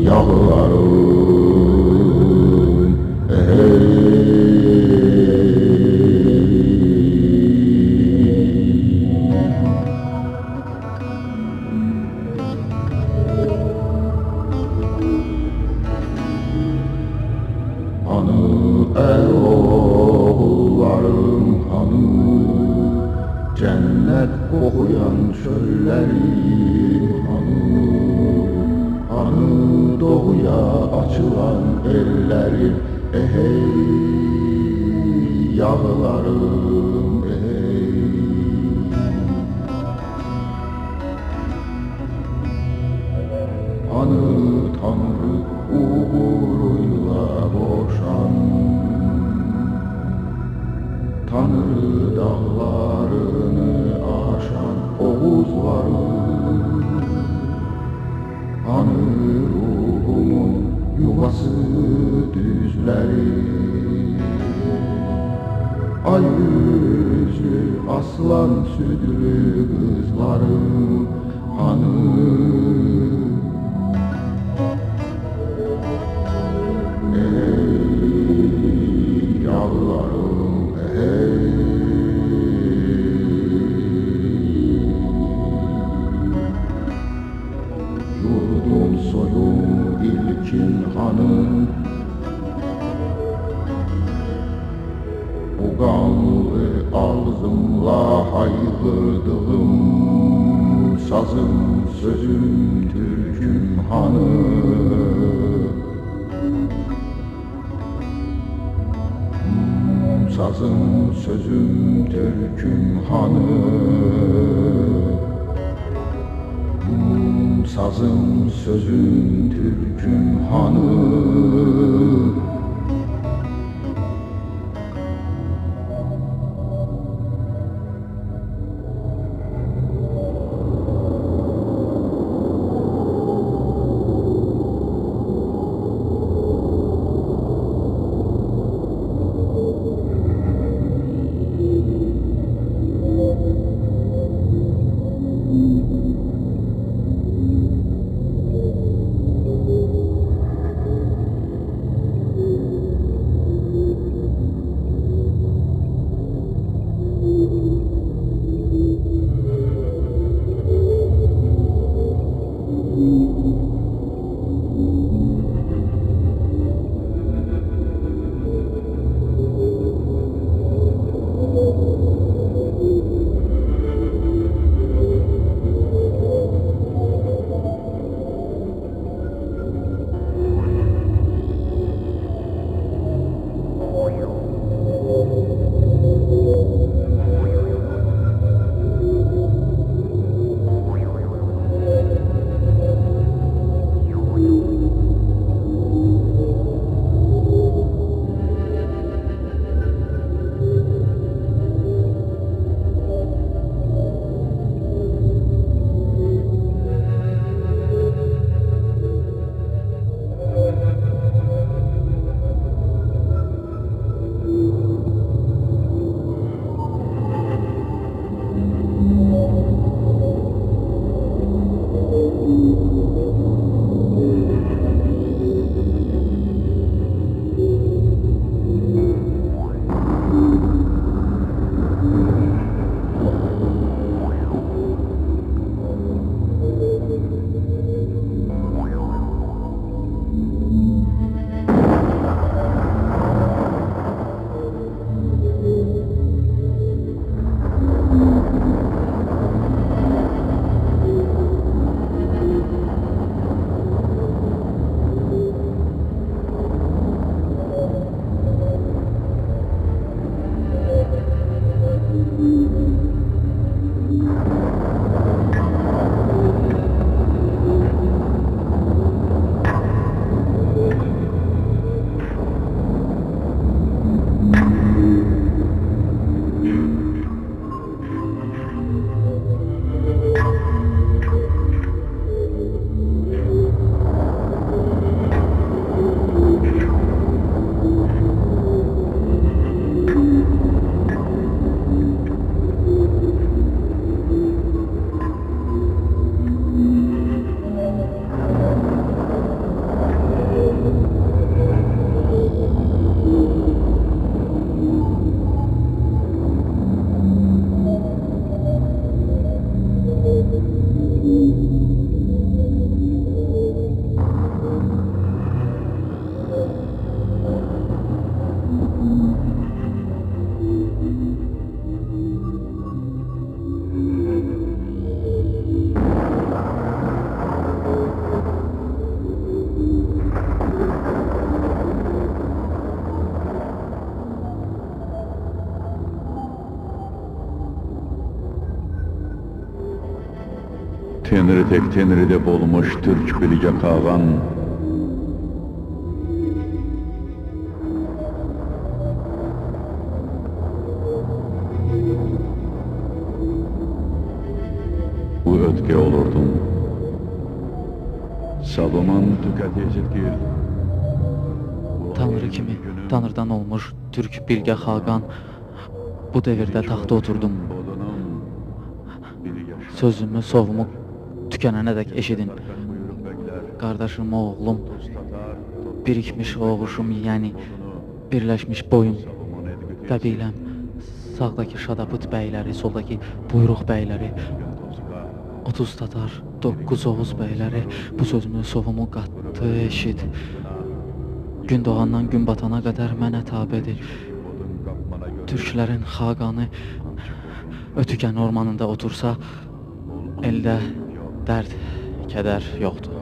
Yağlarım Hanı oğullarım hanı cennet kokuyan çöllerim hanı Hanı doğuya açılan ellerim hey yağlarım hey Hanı Tanrı uğruyla boşan Tanrı dağlarını aşan Oğuzlarım Hanı ruhumun yuvası düzleri Ay yüzlü aslan sütlü kızlarım Hanı yağlarım hey Yurdum soyum ilkin hanım Bu kanlı ağzımla haykırdığım Sazım sözüm türküm hanım Sazım sözüm türküm hanım Sazım sözüm türküm hanım Tenri tek tenride bolmuş Türk bilge kağan. Bu ötke olurdum. Sabımın tüketecek gel. Tanrı kimi, Tanrıdan olmuş Türk bilge Hakan bu devirde taxta oturdum. Sözümü, sovumu tükənənə dək eşidin. Qardaşım, oğlum, birikmiş oğuşum, yəni birləşmiş boyum, qəbiləm, sağdakı Şadapıt bəyləri, soldakı Buyruq bəyləri, 30 Tatar, 9 Oğuz bəyləri bu sözümü, sovumu qatdı, eşid. Gün doğandan gün batana qədər mənə tabedir. Türklərin xaqanı Ötükən ormanında otursa, elde dərd, kədər yoxdur.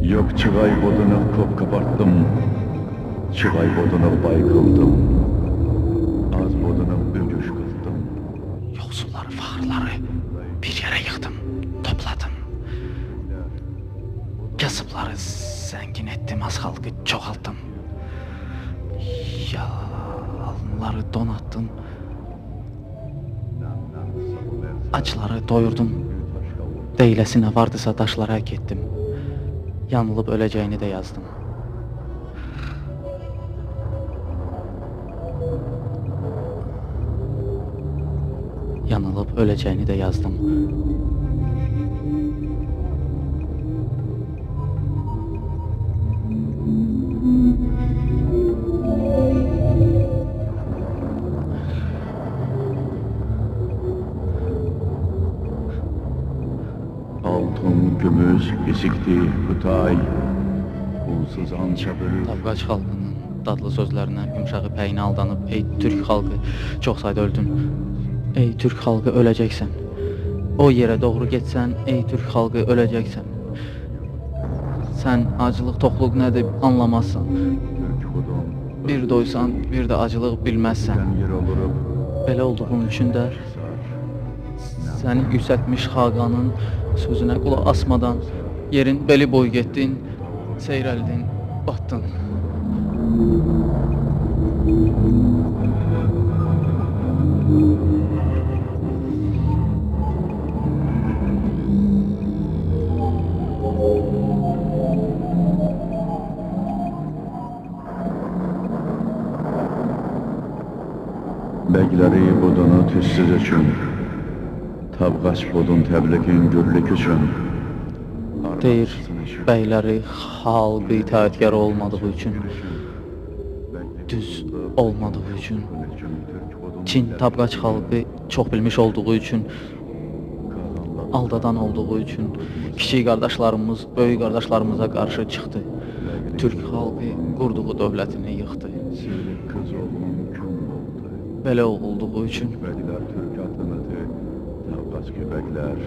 Yok çıgay bodunu kop kaparttım, çıgay bodunu bay kıldım, az bodunu bölüş kıldım. Yoxsulları, fağırları bir yere yıktım, topladım. Kasıbları zengin ettim, az halkı çoğalttım. Yalınları donattım. Acıları doyurdum. Deyləsinə vardısa daşlara hək etdim. Yanılıb öləcəyini də yazdım. Yanılıb öləcəyini də yazdım. Altın, gümüş, bisikti, hütay, unsuz ança bölür. Tabqaç xalqının dadlı sözlərinə, yumşağı pəyinə aldanıb, ey Türk xalqı, çox sayda öldün. Ey Türk xalqı, öləcəksən. O yerə doğru getsən, ey Türk xalqı, öləcəksən. Sən acılıq, toxluq nədir anlamazsan. Bir doysan, bir də acılıq bilməzsən. Belə olduğun üçün də səni yüksəltmiş xaqanın sözünə qulaq asmadan yerin beli boy getdin, seyrəldin, batdın. Bəkləri budunu tüssüz üçün, Tabqaç budun təbliğin gürlük üçün. Deyir, bəyləri xalqı itaətkar olmadığı üçün, düz olmadığı üçün, Çin Tabqaç xalqı çox bilmiş olduğu üçün, aldadan olduğu üçün, kiçik qardaşlarımız, böyük qardaşlarımıza qarşı çıxdı. Türk xalqı qurduğu dövlətini yıxdı. Belə olduğu üçün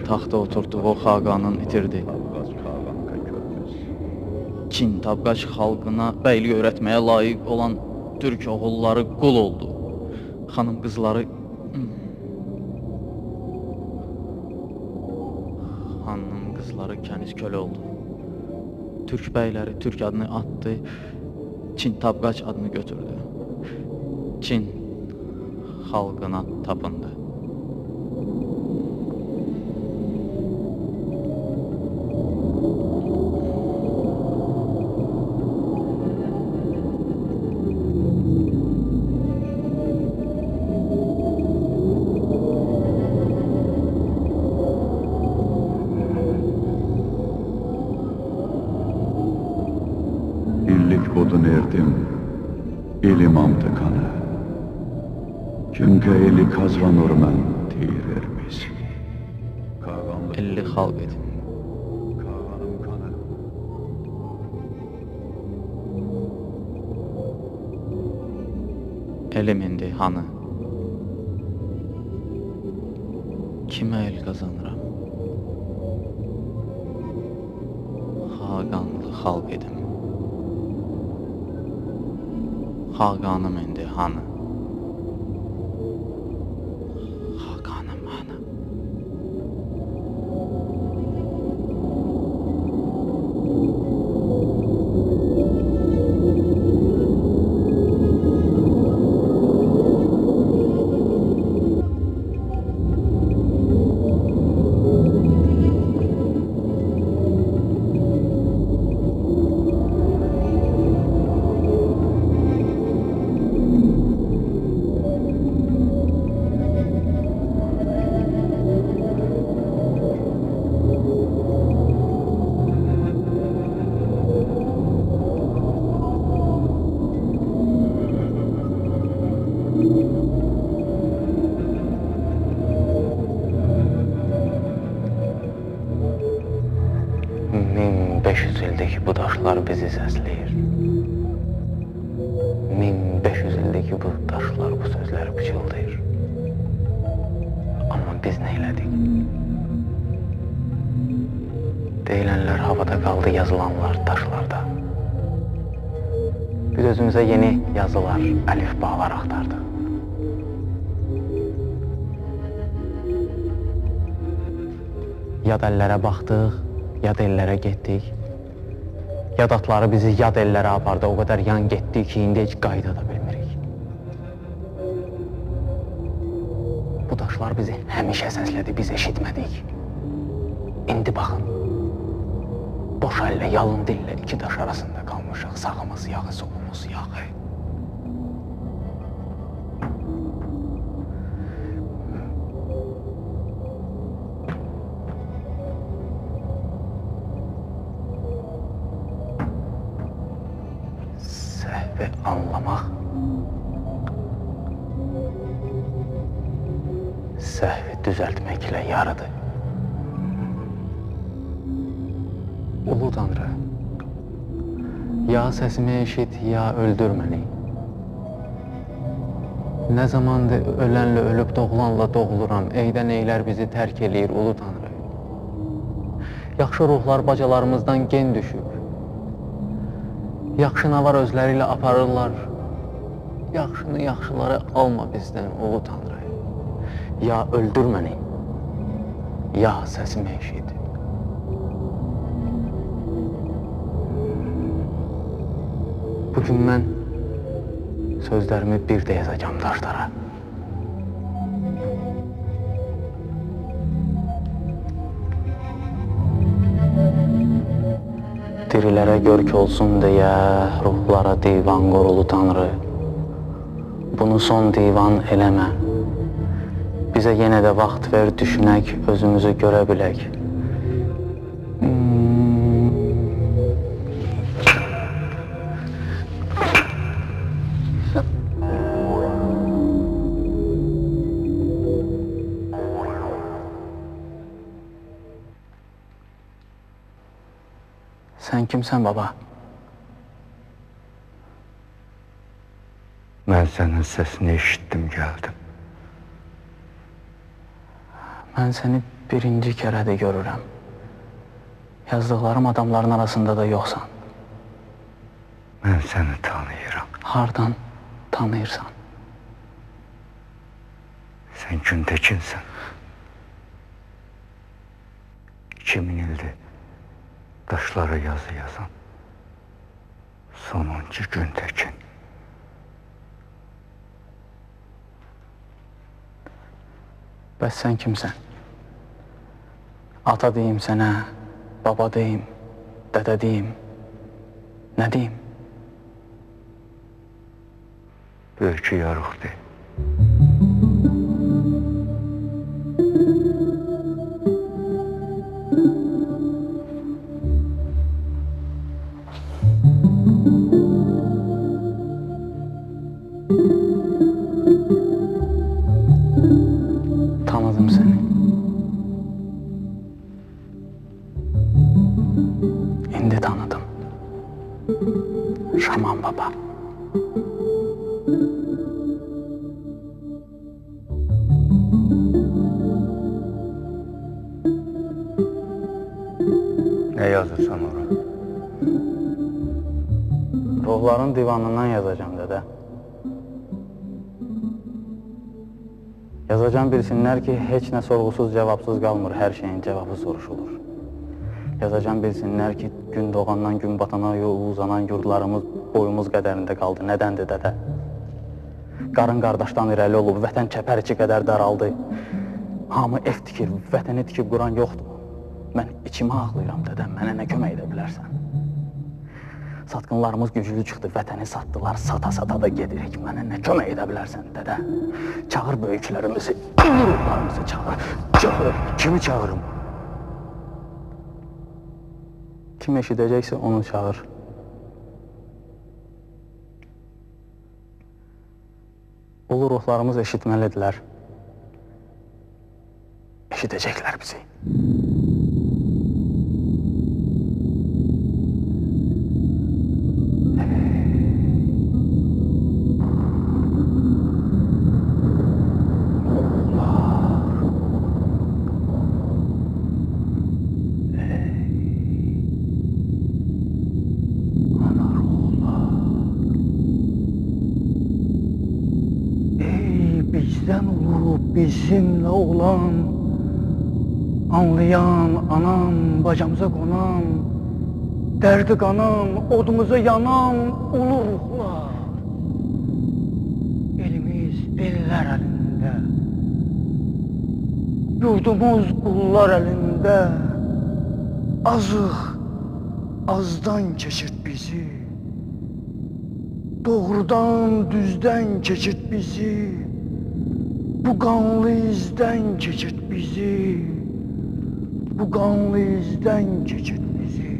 taxta oturduğu xaqanın itirdi. Çin Tabqaç xalqına bəylik öyrətməyə layiq olan Türk oğulları qul oldu. Xanım qızları kəniz kölə oldu. Türk bəyləri Türk adını atdı, Çin Tabqaç adını götürdü. Çin xalqına tapındı. Bodun erdim, elim amtıkanı. Çünkü eli kazranır mən deyir ermiz. 50 xalq edin. Kağanım kanı. Elim indi hanı. Kimə el qazanıram? Xaqanlı xalq edim. Xaqanım indi hanı? Xaqanım hanı? ildir ki bu daşlar bizi səsləyir. 1500 ildir ki bu daşlar bu sözləri pıçıldayır. Amma biz nə elədik? Deyilənlər havada qaldı, yazılanlar daşlarda. Biz özümüzə yeni yazılar, əlifbalar axtardıq. Yad əllərə baxdıq, yad ellərə getdik. Yad atları bizi yad ellərə apardı, o qədər yan getdik ki, indi heç qayda da bilmirik. Bu daşlar bizi həmişə səslədi, biz eşitmədik. İndi baxın, boş əllə, yalın dillə iki daş arasında qalmışıq, sağımız yağı, solumuz yağı. Səhvi anlamaq, səhvi düzəltməklə yarıdır. Ulu Tanrı, ya səsimi eşit, ya öldür məni. Nə zamandır ölənlə ölüb doğulanla doğuluram, eydən eylər bizi tərk eləyir, Ulu Tanrı. Yaxşı ruhlar bacalarımızdan gen düşüb. Yaxşı navar özləri ilə aparırlar. Yaxşını yaxşıları alma bizdən, Ulu Tanrı. Ya öldür məni, ya səsimi eşit. Bugün mən sözlərimi bir də yazacağım daşlara. Dirilərə görk olsun deyə ruhlara divan qorulu Tanrı. Bunu son divan eləmə. Bizə yenə də vaxt ver, düşünək, özümüzü görə bilək. Sən kimsən, baba? Mən sənin səsini eşitdim, gəldim. Mən səni birinci kərədə görürəm. Yazdıqlarım adamların arasında da yoxsan. Mən səni tanıyıram. Hardan tanıyırsan? Sən Güntəkinsən. 2000 ildir daşlara yazı yazan sonuncu Güntəkin. Bəs sən kimsən? Ata deyim sənə, baba deyim, dədə deyim, nə deyim? Böyük yarıq deyim. Tanıdım səni. İndi tanıdım. Şaman baba. Nə yazırsan ora? Ruhların divanından yazacağım, dədə. Yazacağım bilsinlər ki, heç nə sorğusuz, cavabsız qalmır, hər şeyin cavabı soruşulur. Yazacağım bilsinlər ki, gün doğandan gün batana yol uzanan yurdlarımız boyumuz qədərində qaldı. Nədəndir dədə? Qarın qardaşdan irəli olub, vətən çəpəriçi qədər daraldı. Hamı ev tikir, vətəni tikib quran yoxdur. Mən içimi ağlayıram dədəm, mənə nə kömək edə bilərsən? Satqınlarımız güclü çıxdı, vətəni satdılar, sata-sata da gedirik. Mənə nə kömək edə bilərsən dədə? Çağır böyüklərimizi, ruhlarımızı çağır. Çağır, kimi çağırım? Kim eşidəcəksə onu çağır. Ulu ruhlarımız eşitməlidirlər. Eşidəcəklər bizi. Bizdən olub bizimlə olan, anlayan anam, bacamıza qonan, dərdi qanan, odumuza yanan ulu ruhlar. Elimiz ellər əlində, yurdumuz qullar əlində. Azıq, azdan keçirt bizi, doğrudan, düzdən keçirt bizi. Bu qanlı izdən keçirt bizi, bu qanlı izdən keçirt bizi,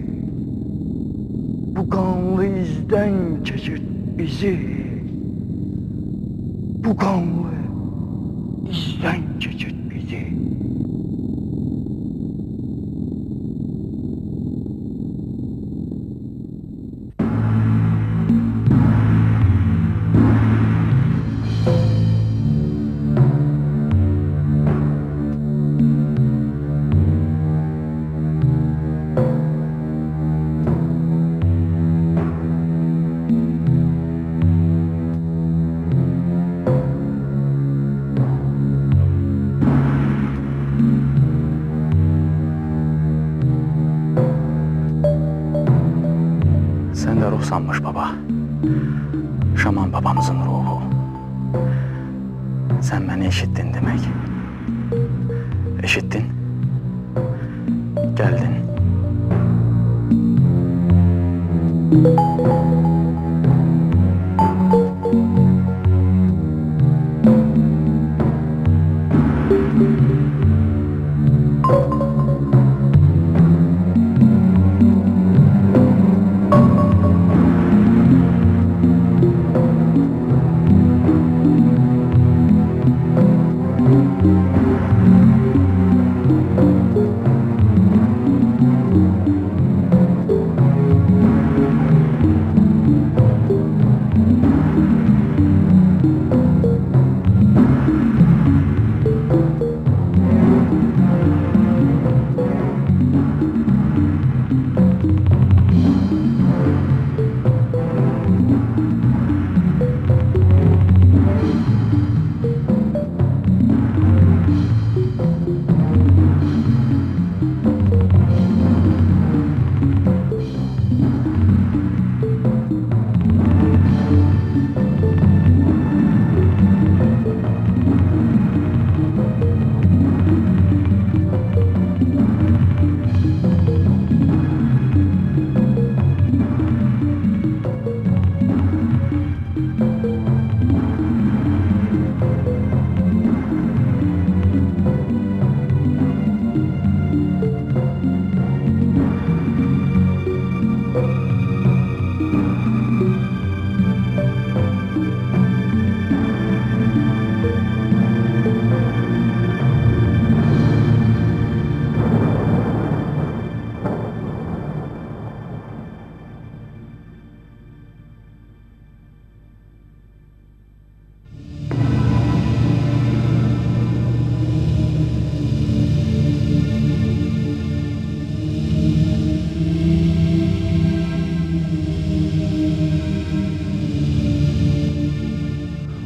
bu qanlı izdən keçirt bizi, bu qanlı izdən keçirt bizi. Sən də ruhsanmış baba, Şaman babamızın ruhu. Sən məni eşitdin demək. Eşitdin, gəldin.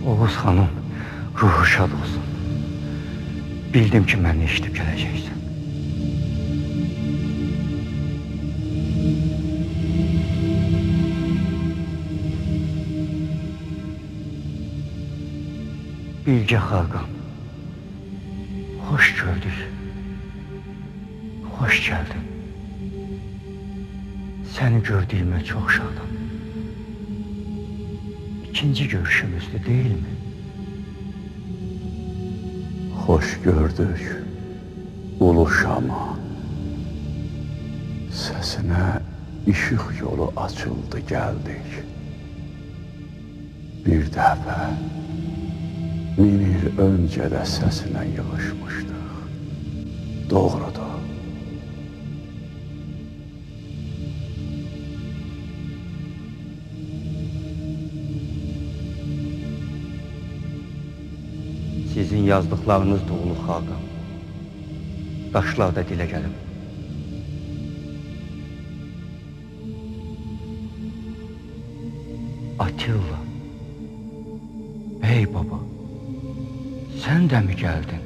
Oğuz xanım ruhu şad olsun. Bildim ki məni eşidib gələcəksən. Bilge Xaqan, hoş gördük. Hoş geldin. Seni gördüğüme çok şadım. İkinci görüşümüzdü değil mi? Hoş gördük Ulu Şama. Sesine ışık yolu açıldı geldik. Bir dəfə 1000 il önce de sesine yığışmıştık. Doğrudur. Sizin yazdıklarınız da Ulu Xaqan. Daşlarda dilə gəlib. Atilla, bey baba, sen de mi geldin?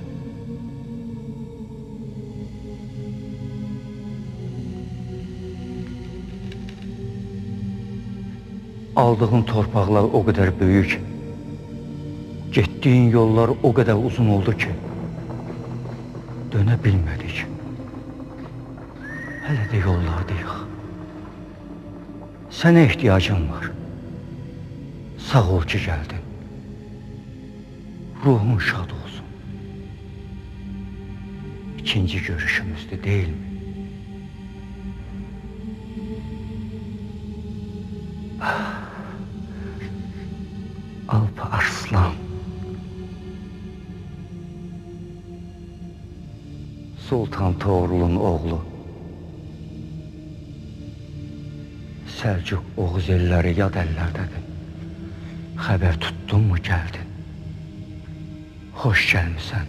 Aldığın torpaqlar o kadar büyük, gittiğin yollar o kadar uzun oldu ki, döne bilmedik. Hele de yollardayıq. Sənə ihtiyacım var. Sağ ol ki geldin. Ruhun şad olsun. İkinci görüşümüzdü değil mi? Alp Arslan. Sultan Toğrul'un oğlu. Selçuk Oğuz elləri yad əllərdədir. Xəbər tuttun mu gəldin? Hoş gəlmisən,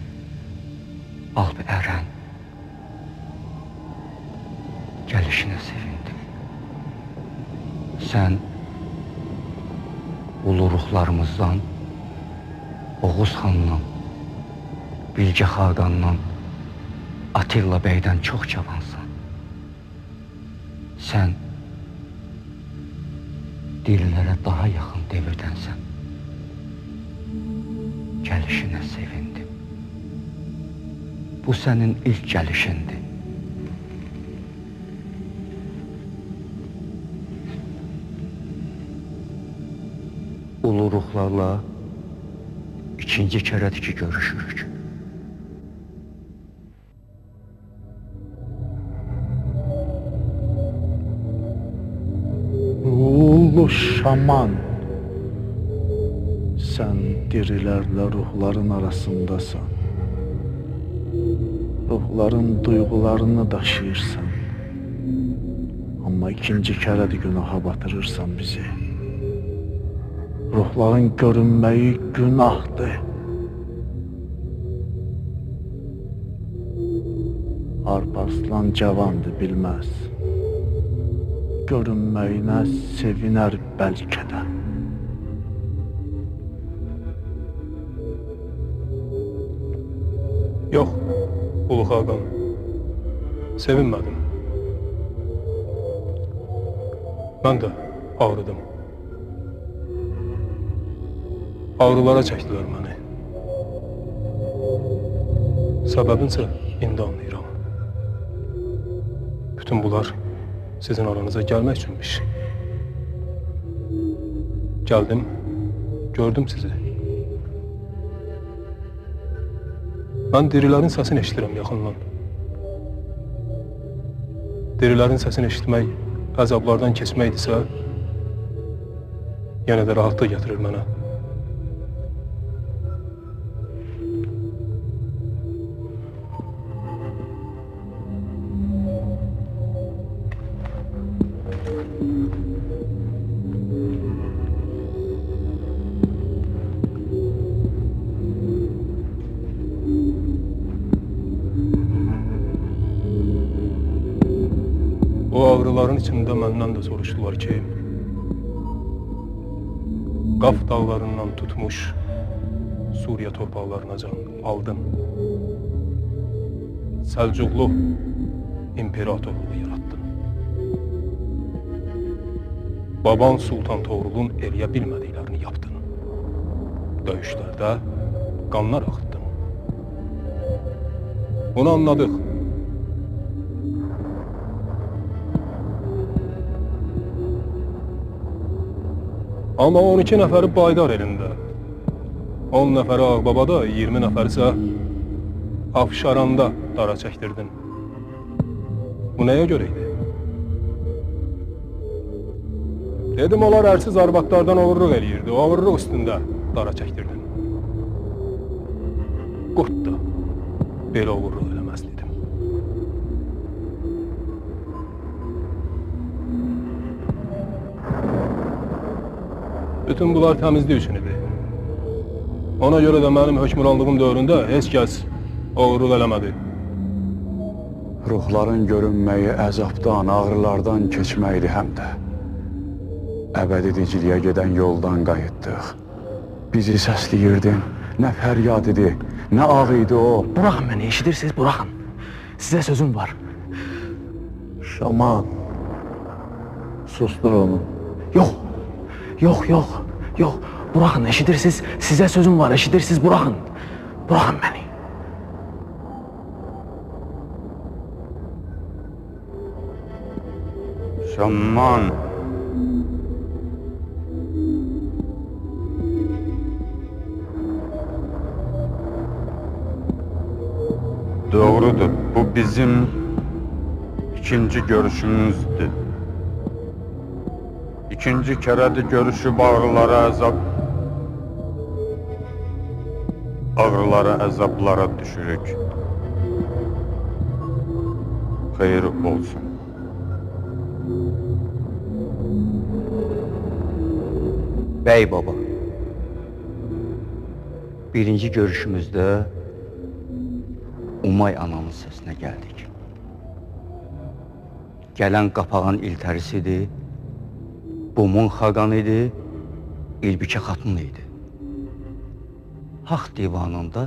Alp Ərən. Gəlişinə sevindim. Sən ulu ruhlarımızdan, Oğuz xandan, Bilge Xaqandan, Atilla beydən çox cavansan. Sən dirilərə daha yaxın devirdənsən. Gəlişinə sevindim. Bu sənin ilk gəlişindir. Ulu ruhlarla ikinci kərədir ki görüşürük. Ulu şaman, sen dirilerle ruhların arasındasan. Ruhların duygularını daşıyırsan. Ama ikinci kere de günaha batırırsan bizi. Ruhların görünmeyi günahdır. Alp Arslan cavandı bilmez. Görünməyinə seviner belki de. Yox, Ulu Xaqan, sevinmədim. Mən də ağrıdım. Ağrılara çəkdilər məni. Səbəbinsə indi anlayıram. Bütün bunlar sizin aranıza gelmek üçünmüş. Geldim, gördüm sizi. Ben dirilerin sesini eşitirəm yaxından. Dirilerin sesini eşitmək, əzablardan keçməkdirsə, yenə də rahatlıq gətirir mənə. O ağrıların içinde məndən də soruşdular ki, Qaf dağlarından tutmuş Suriye torpaqlarına can aldın. Səlcuqlu imperatorluğu yarattın. Baban Sultan Toğrulun eləyə bilmədiklərini yapdın. Döyüşlərdə qanlar axıtdın. Bunu anladıq. Amma 12 nəfəri Baydar elində, 10 nəfəri Ağbabada, 20 nəfəri isə Afşaranda dara çəkdirdin. Bu nəyə görə idi? Dedim, onlar ərsiz arvadlardan oğurluq eləyirdi, o oğurluq üstündə dara çəkdirdin. Qurt da belə oğurluq eləməz dedim. Bütün bunlar təmizlik üçün idi. Ona görə də mənim hökmranlığım dövründə heç kəs oğurluq eləmədi. Ruhların görünməyi əzabdan, ağrılardan keçməkdir həm də. Əbədi diciliyə gedən yoldan qayıtdıq. Bizi səsliyirdin, nə fəryad idi, nə ağ idi o. Buraxın məni, eşidirsiniz, buraxın. Sizə sözüm var. Şaman. Sustur onu. Yox, yox, yox, yox. Buraxın, eşidirsiniz, sizə sözüm var, eşidirsiniz, buraxın. Buraxın məni. Şaman. Doğrudur, bu bizim ikinci görüşümüzdür. İkinci kərədir görüşüb ağrılara, əzablara düşürük. Xeyir olsun. Bəy baba, birinci görüşümüzdə Umay ananın səsinə gəldik. Gələn qapağın iltərisidir, Bumun xaqan idi, İlbikə xatun idi. Haq divanında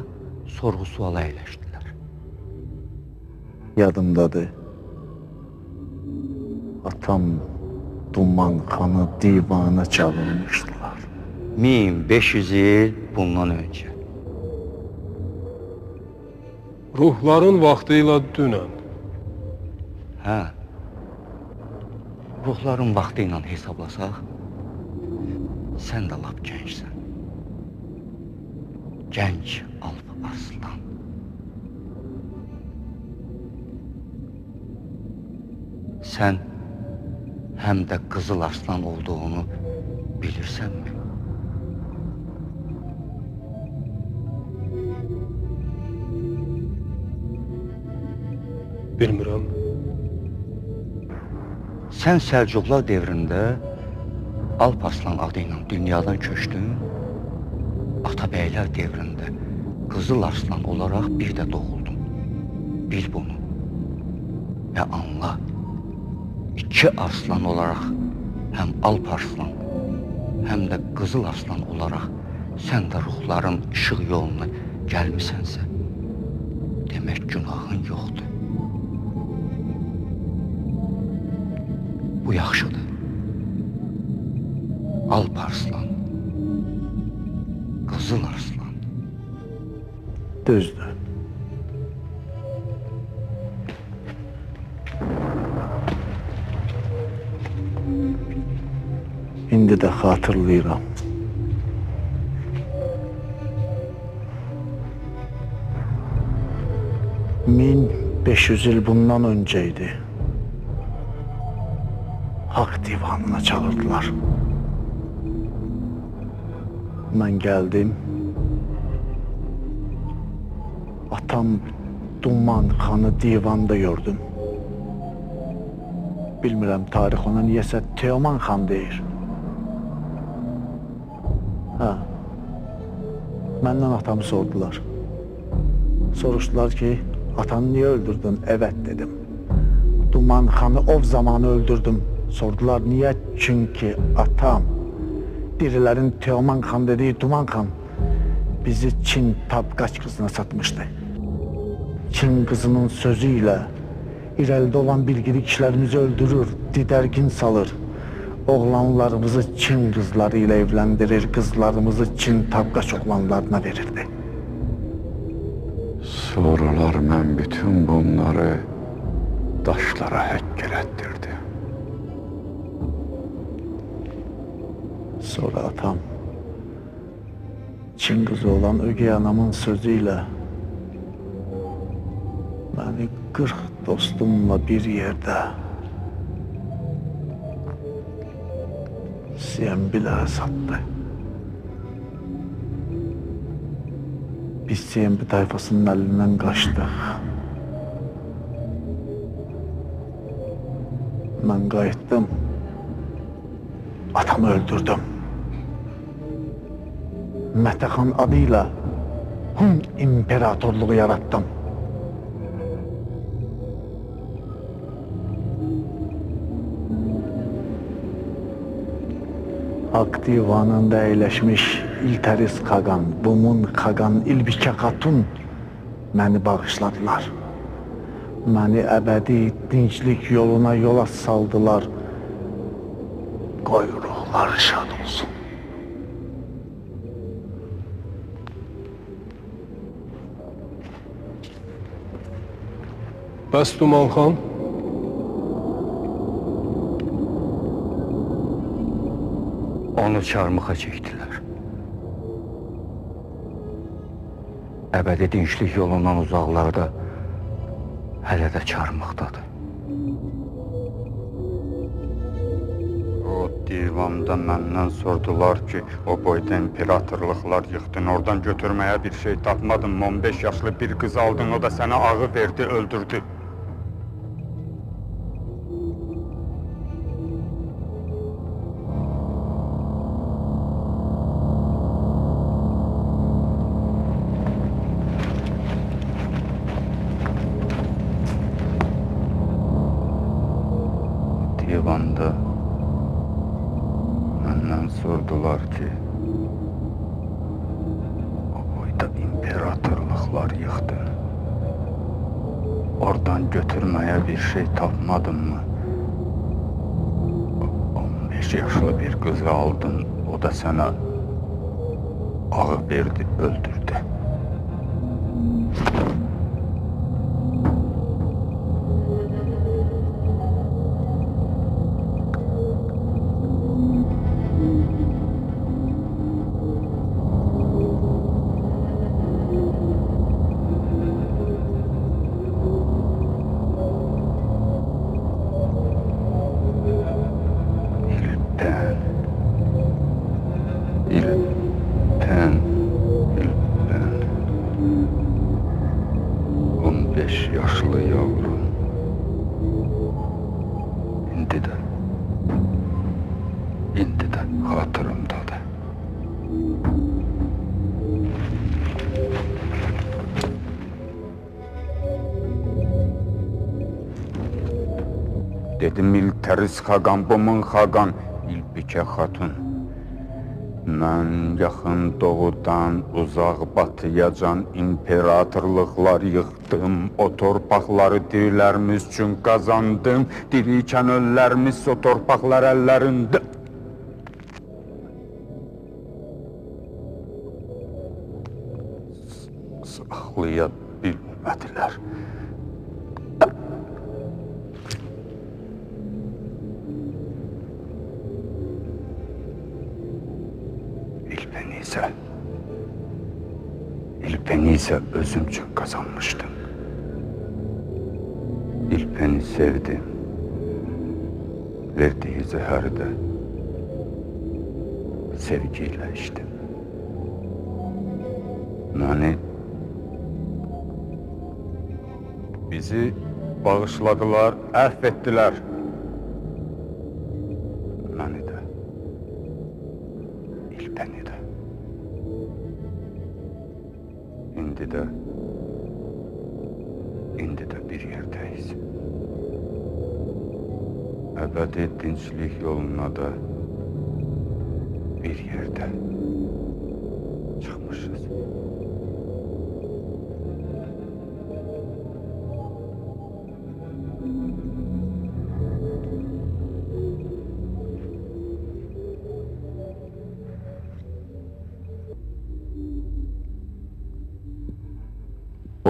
sorğu-suala əyləşdilər. Yadımdadır. Atam Duman xanı divana çağırmışdılar. 1500 il bundan öncə. Ruhların vaxtı ilə dünən. Hə, ruhların vaxtı ilə hesablasaq, sən də lap gəncsən. Gənc Alp Arslan. Sən həm də Qızıl Arslan olduğunu bilirsənmi? Bilmirəm. Sən Səlcuqlar devrində Alp Arslan adı ilə dünyadan köçdün, Atabəylər devrində Qızıl Arslan olaraq bir də doğuldun. Bil bunu və anla. 2 arslan olaraq həm Alp Arslan, həm də Qızıl Arslan olaraq sən də ruhların işıq yoluna gəlmisənsə, demək günahın yoxdur. Bu yaxşıdır. Alp Arslan, Qızıl Arslan. Düzdür. İndi də xatırlayıram. ...1500 il bundan önceydi. Hak divanına çağırdılar. Ben geldim. Atam Duman xanı divanda gördüm. Bilmirəm tarix ona niyəsə Teoman xan deyir. Hə. Məndən atamı sordular. Soruşdular ki, atanı niye öldürdün? Evet dedim. Duman xanı ov zamanı öldürdüm. Sordular niye? Çünkü atam dirilerin Teoman xan dediği Duman xan bizi Çin tabqaç kızına satmıştı. Çin qızının sözü ilə irəlidə olan bilgili kişilərimizi öldürür, didərgin salır. Oğlanlarımızı Çin qızları ilə evləndirir, qızlarımızı Çin tabqaç oğlanlarına verirdi. Sonralar mən bütün bunları daşlara həkk elətdirdi. Sonra atam Çin qızı olan ögey anamın sözü ilə məni 40 dostumla bir yerdə Siyembilərə satdı. Biz Siyembi tayfasının əlindən qaçdıq. Mən qayıtdım. Atamı öldürdüm. Mətəxan adıyla Hun imperatorluğu yarattım. Hak divanında əyləşmiş İltəris Xaqan, Bumun Xaqan, İlbikə Xatun məni bağışladılar. Məni əbədi dinclik yoluna yola saldılar. Qoy ruhları şad olsun. Bəs Duman xan? Onu çarmıxa çəkdilər. Əbədi dinclik yolundan uzaqlarda hələ də çarmıqdadır. O divanda məndən sordular ki, o boyda imperatorluqlar yıxdın, oradan götürməyə bir şey tapmadın, 15 yaşlı bir qız aldın, o da sənə ağı verdi, öldürdü. Divanda məndən sordular ki, o boyda imperatorluqlar yıxdın, oradan götürməyə bir şey tapmadın mı? 15 yaşlı bir qızı aldın, o da sənə ağı verdi, öldürdü. İlpen. 15 yaşlı yavrum. İndi də xatırımdadır. Dedim İltəris Xaqan, Bumun Xaqan, İlbikə Xatun. Mən yaxın doğudan uzaq batıyacan imperatorluqlar yıxdım, o torpaqları dirilərimiz üçün qazandım, dirikən öllərimiz o torpaqlar əllərində. Saxlaya bilmədilər. İlpeni isə özüm üçün qazanmışdım. İlpeni sevdim. Verdiyi zəhəri də sevgi ilə içdim. Bizi bağışladılar, əhv etdilər. Məni də, İlpeni də. İndi də bir yerdəyiz. Əbədi dinclik yoluna da bir yerdə çıxmışız.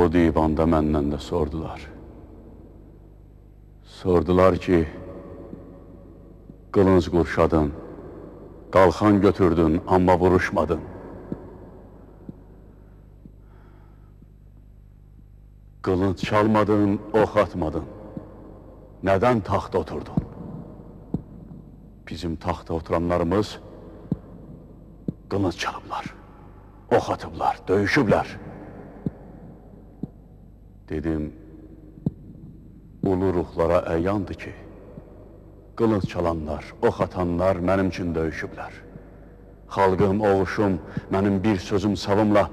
O divanda məndən də sordular. Sordular ki, qılınc qurşadın, qalxan götürdün, amma vuruşmadın. Qılınc çalmadın, ox atmadın. Nədən taxta oturdun? Bizim taxta oturanlarımız qılınc çalıblar, ox atıblar, döyüşüblər. Dedim, ulu ruhlara əyandır ki, qılınc çalanlar, ox atanlar mənim üçün döyüşüblər. Xalqım, oğuşum, mənim bir sözüm savımla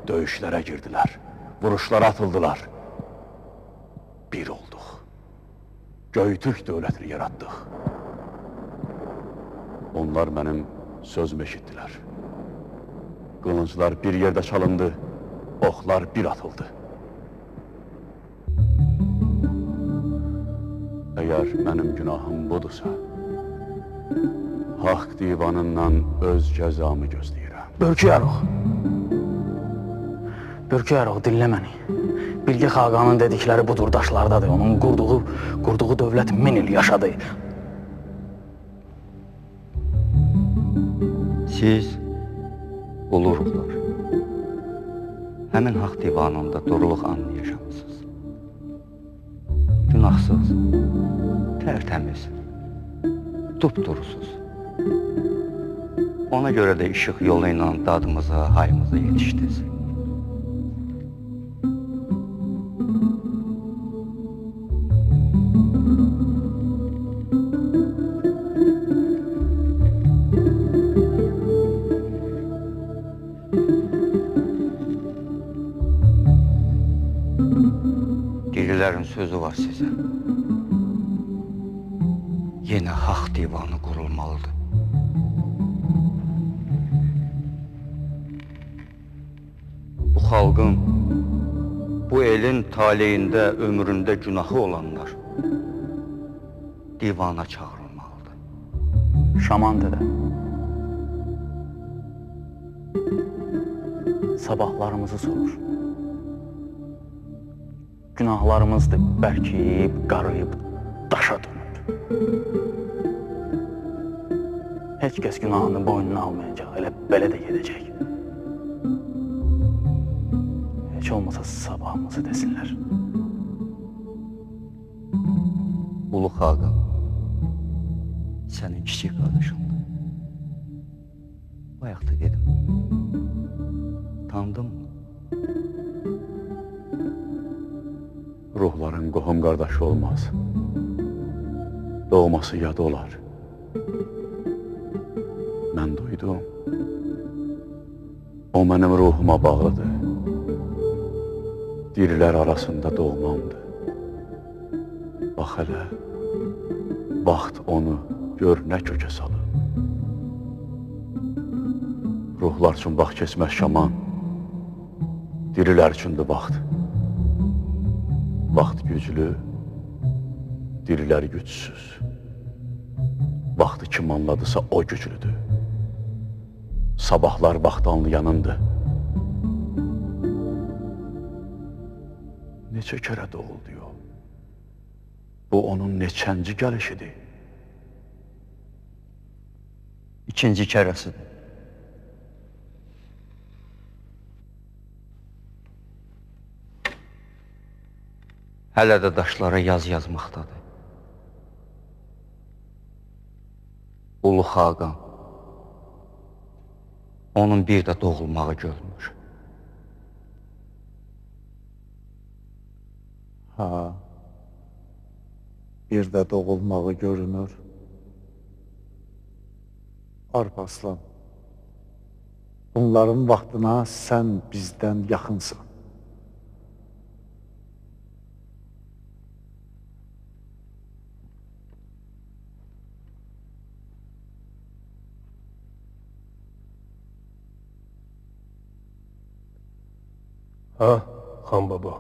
döyüşlərə girdilər, vuruşlara atıldılar. Bir olduq. Göytürk dövlətini yaratdıq. Onlar mənim sözümü eşitdilər. Qılınclar bir yerdə çalındı, oxlar bir atıldı. Əgər mənim günahım budursa, haqq divanından öz cəzamı gözləyirəm. Börküyarıq, dinlə məni. Bilgi Xaqanın dedikləri budur daşlardadır. Onun qurduğu dövlət 1000 il yaşadı. Siz, ulu ruhlar, həmin haqq divanında doğruluq anını yaşamısınız. Günahsız, tərtəmiz, dupdurusuz. Ona görə də işıq yolu ilə dadımıza, hayımıza yetişdiniz. Dirilərin sözü var sizə. Yenə haqq divanı qurulmalıdır. Bu xalqın, bu elin taleyində, ömründə günahı olanlar divana çağırılmalıdır. Şaman dedə. Sabahlarımızı sorur. Günahlarımızdır bərkiyib, qarıyıb, daşa dönüb. Heç kəs günahını boynuna almayacaq, elə belə də gedəcək. Heç olmasa sabahımızı desinlər. Ulu Xaqan, sənin kiçik qardaşındır. Bayaqda dedim. Tanıdın mı? Ruhların qohum qardaşı olmaz. Doğması yad olar. Mən duydum. O mənim ruhuma bağlıdır. Dirilər arasında doğmamdır. Bax hələ, vaxt onu gör nə kökə salıb. Ruhlar üçün vaxt keçməz şaman, dirilər üçündür vaxt. Vaxt güclü, dirilər gücsüz. Vaxtı kim anladısa o güclüdür. Sabahlar vaxt anlayanındır. Neçə kərə doğul diyor. Bu onun neçənci gəlişidir. İkinci kərəsidir. Hələ də daşlara yaz yazmaqdadır. Ulu Xaqan, onun bir də doğulmağı görmür. Ha, bir də doğulmağı görünür. Arpaslan, bunların vaxtına sən bizdən yaxınsın. Ha, xan baba.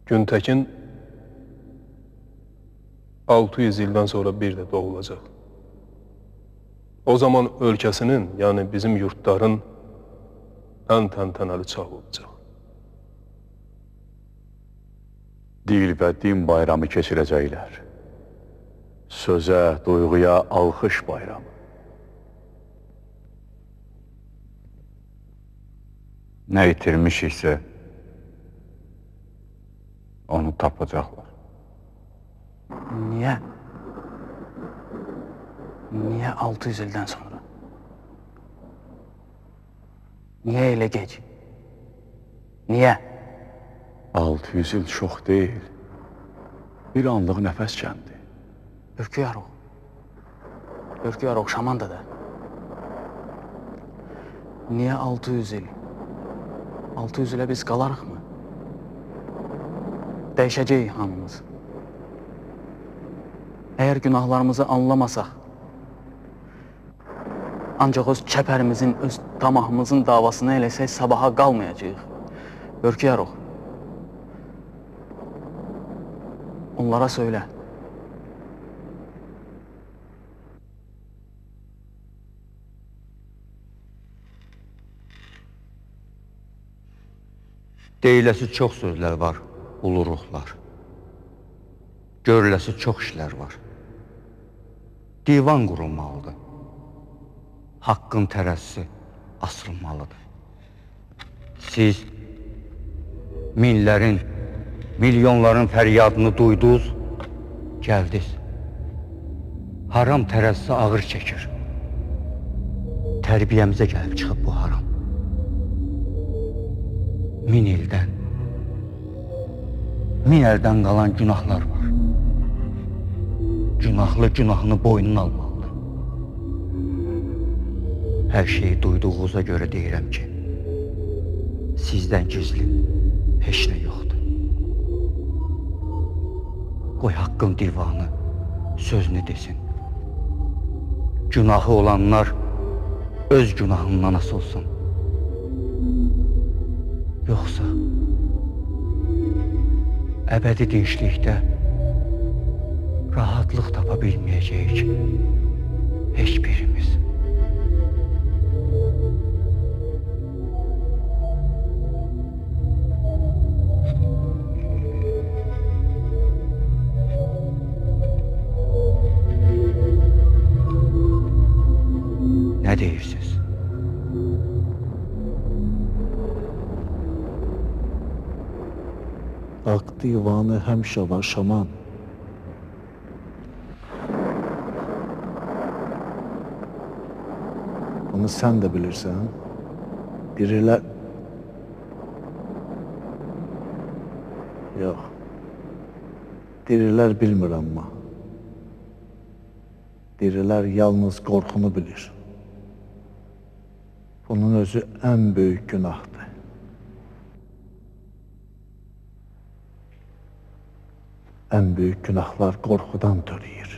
Güntəkin 600 ildən sonra bir də doğulacaq. O zaman ölkəsinin, yəni bizim yurtların ən təntənəli çağı olacaq. dil və din bayramı keçirəcəklər. Sözə, duyğuya alxış bayramı. Nə itirmişiksə, onu tapacaqlar. Niyə? Niyə 600 ildən sonra? Niyə elə gec? Niyə? 600 il çox deyil. Bir anlıq nəfəs kəndi. Ürküyarıq. Ürküyarıq şamanda da. Niyə 600 il? 600 ilə biz qalarıqmı? Dəyişəcəyik hamımız. Əgər günahlarımızı anlamasaq, ancaq öz çəpərimizin, öz tamahımızın davasını eləsək, sabaha qalmayacağıq. Ürküyarıq. Onlara söylə. Deyiləsi çox sözlər var, ulu ruhlar. Görüləsi çox işlər var. Divan qurulmalıdır. Haqqın tərəzisi asılmalıdır. Siz minlərin, milyonların fəryadını duydunuz, gəldiniz. Haram tərəzisi ağır çəkir. Tərbiyəmizə gəlib çıxıb bu haram. 1000 ildən, 1000 əldən qalan günahlar var. Günahlı günahını boynuna almalıdır. Hər şeyi duyduğunuza görə deyirəm ki, sizdən gizli heç nə yoxdur. Qoy haqqın divanı sözünü desin. Günahı olanlar öz günahından asıl olsun. Yoxsa əbədi dinçlikdə rahatlıq tapa bilməyəcəyik heç birimiz. Nə deyirsiniz? Haqq divanı həmişə var şaman. Bunu sən də bilirsən. Dirilər... Yox. Dirilər bilmir amma. Dirilər yalnız qorxunu bilir. Bunun özü ən böyük günahdır. Ən böyük günahlar qorxudan törəyir.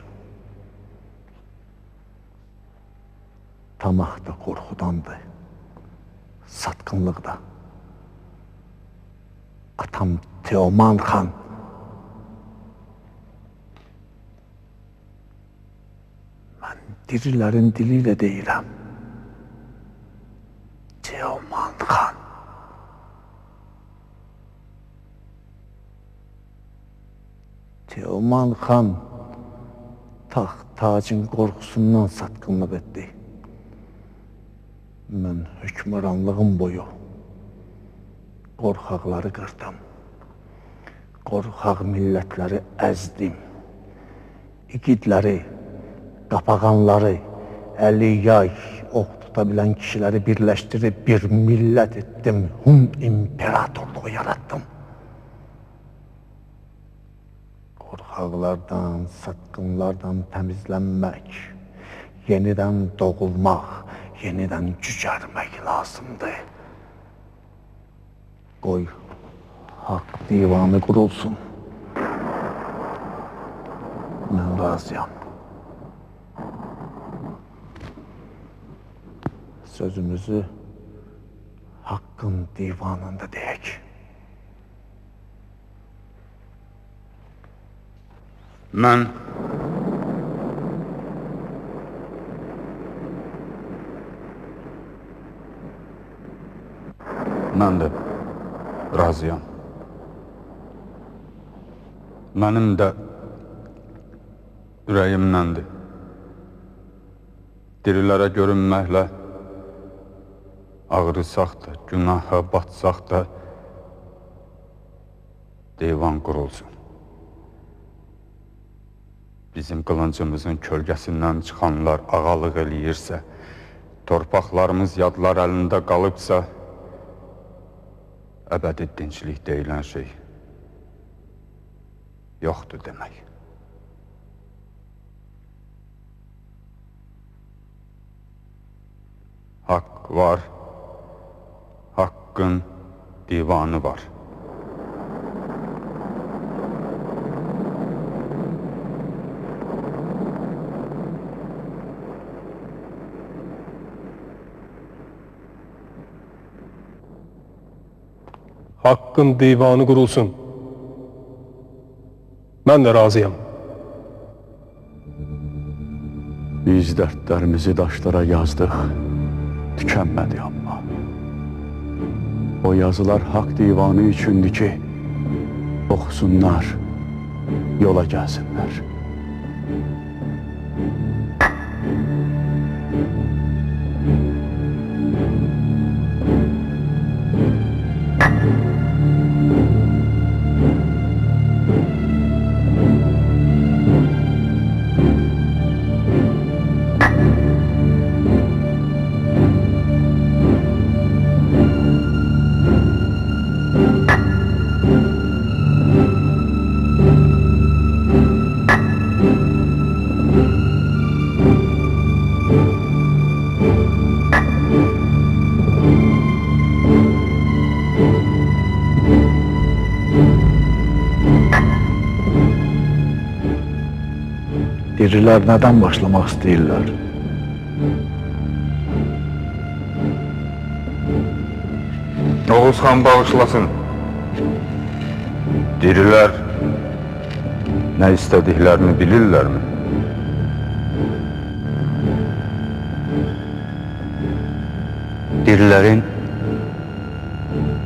Tamah da qorxudandır. Satqınlıq da. Atam Teoman xan mən dirilərin dili ilə deyirəm. Teoman xan. Teoman xan taxt tacın qorxusundan satqınlıq etdi. Mən hökmranlığım boyu qorxaqları qırdım. Qorxaq millətləri əzdim. İgidləri, qapağanları, əli yay, ox tuta bilən kişiləri birləşdirib bir millət etdim. Hun imperatorluğu yarattım. Qorxaqlardan, satqınlardan təmizlənmək, yenidən doğulmaq, yenidən cücərmək lazımdır. Qoy haqq divanı qurulsun. Mən razıyam. Sözümüzü haqqın divanında deyək. Mən də razıyam. Mənim də ürəyimləndir. Dirilərə görünməklə ağrısaq da, günaha batsaq da divan qurulsun. Bizim qılıncımızın kölgəsindən çıxanlar ağalıq eləyirsə, torpaqlarımız yadlar əlində qalıbsa, əbədi dinclik deyilən şey yoxdur demək. Haqq var, haqqın divanı var. Haqqın divanı qurulsun. Mən də razıyam. Biz dərdlərimizi daşlara yazdıq, tükənmədi amma. O yazılar haqq divanı üçündür ki, oxusunlar, yola gəlsinlər. Dirilər nədən başlamaq istəyirlər? Oğuz xan bağışlasın. Dirilər nə istədiklərini bilirlərmi? Dirilərin,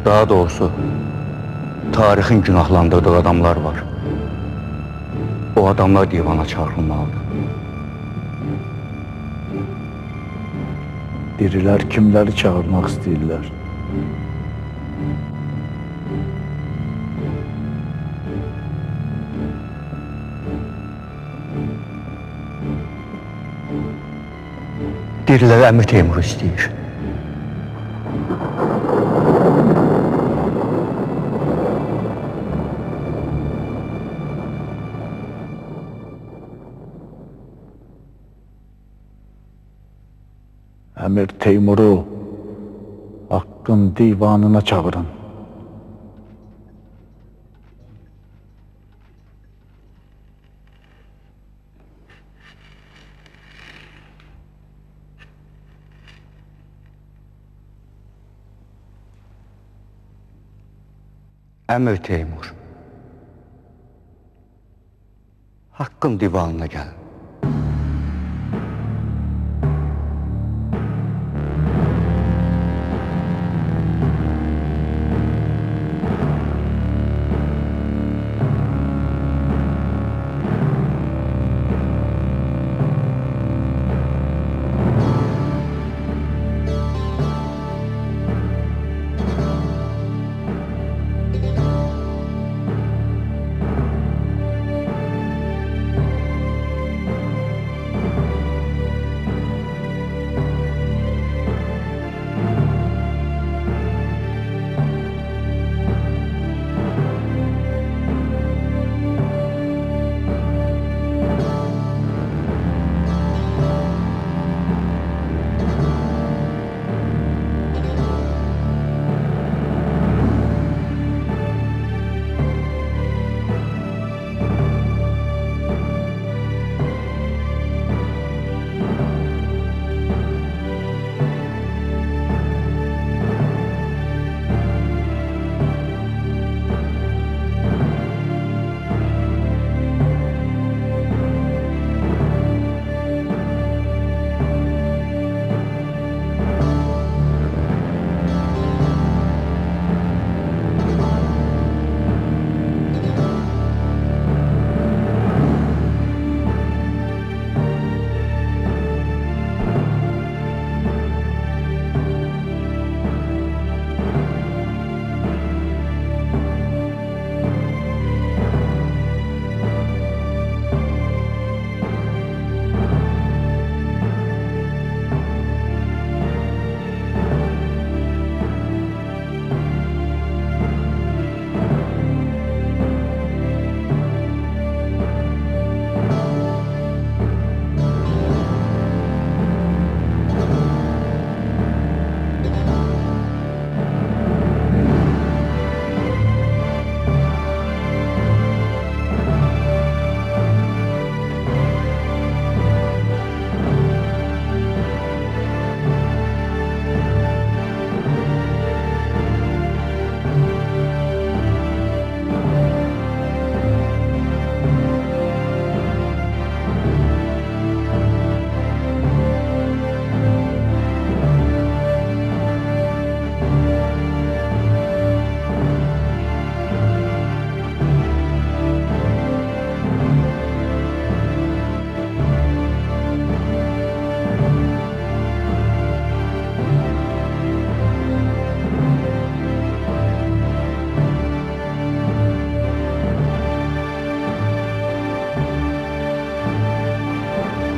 daha doğrusu tarixin günahlandırdığı adamlar var. O adamlar divana çağırılmalıdır. Dirilər kimləri çağırmaq istəyirlər? Dirilərə Əmir Teymur istəyir. Əmir Teymuru haqqın divanına çağırın. Əmir Teymur, haqqın divanına gəl.